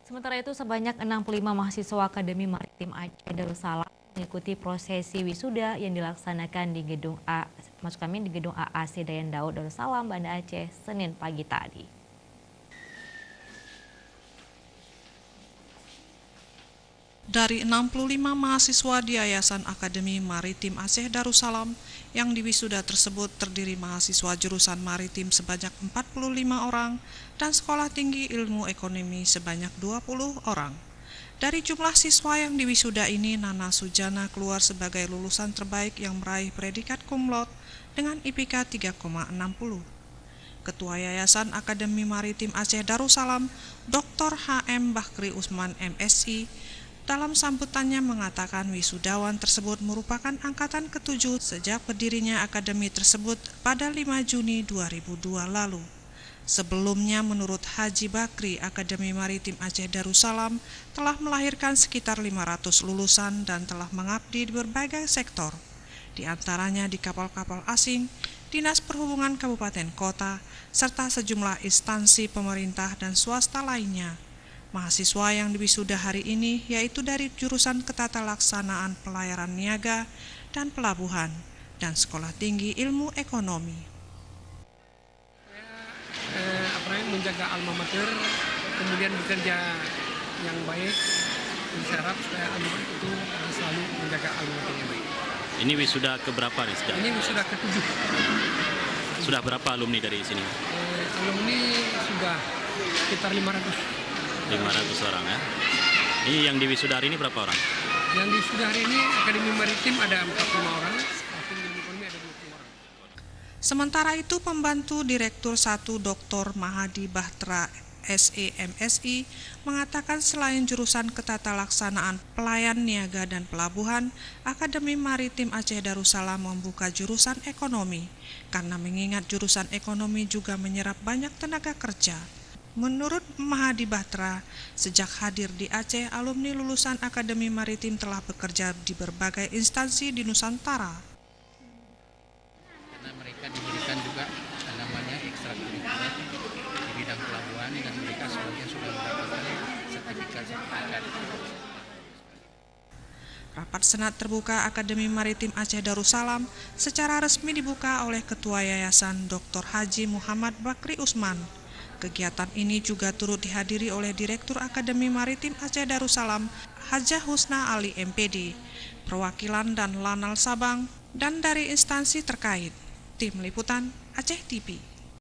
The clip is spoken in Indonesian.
Sementara itu, sebanyak 65 mahasiswa Akademi Maritim Aceh Darussalam mengikuti prosesi wisuda yang dilaksanakan di gedung AAC Dayan Daud Darussalam, Banda Aceh, Senin pagi tadi. Dari 65 mahasiswa di Yayasan Akademi Maritim Aceh Darussalam yang diwisuda tersebut terdiri mahasiswa jurusan maritim sebanyak 45 orang dan sekolah tinggi ilmu ekonomi sebanyak 20 orang. Dari jumlah siswa yang diwisuda ini, Nana Sujana keluar sebagai lulusan terbaik yang meraih predikat cum laude dengan IPK 3,60. Ketua Yayasan Akademi Maritim Aceh Darussalam, Dr. H.M. Bakri Usman MSI, dalam sambutannya mengatakan wisudawan tersebut merupakan angkatan ke-7 sejak berdirinya akademi tersebut pada 5 Juni 2002 lalu. Sebelumnya, menurut Haji Bakri, Akademi Maritim Aceh Darussalam telah melahirkan sekitar 500 lulusan dan telah mengabdi di berbagai sektor, di antaranya di kapal-kapal asing, Dinas Perhubungan Kabupaten Kota, serta sejumlah instansi pemerintah dan swasta lainnya. Mahasiswa yang diwisuda hari ini yaitu dari jurusan Ketatalaksanaan Pelayaran Niaga dan Pelabuhan dan Sekolah Tinggi Ilmu Ekonomi. Saya menjaga alma mater, kemudian bekerja yang baik, saya harap supaya alma itu selalu menjaga alma mater yang baik. Ini wisuda keberapa nih? Ini wisuda ke-7. Sudah berapa alumni dari sini? Alumni sudah sekitar 500 orang ya. Ini yang di wisuda hari ini berapa orang? Yang di wisuda hari ini Akademi Maritim ada 45 orang, Akademi Ekonomi ada 20 orang. Sementara itu, pembantu Direktur 1 Dr. Mahadi Bahtera SEMSI mengatakan selain jurusan Ketatalaksanaan Pelayan Niaga dan Pelabuhan, Akademi Maritim Aceh Darussalam membuka jurusan ekonomi karena mengingat jurusan ekonomi juga menyerap banyak tenaga kerja. Menurut Mahadi Bahtera, sejak hadir di Aceh, alumni lulusan Akademi Maritim telah bekerja di berbagai instansi di Nusantara. Karena mereka diberikan juga namanya ekstrakurikuler di bidang pelabuhan dan mereka sebagian sudah mendapatkan sertifikat. Rapat Senat Terbuka Akademi Maritim Aceh Darussalam secara resmi dibuka oleh Ketua Yayasan Dr. Haji Muhammad Bakri Usman. Kegiatan ini juga turut dihadiri oleh Direktur Akademi Maritim Aceh Darussalam, Hajah Husna Ali MPD, perwakilan dan Lanal Sabang, dan dari instansi terkait. Tim Liputan Aceh TV.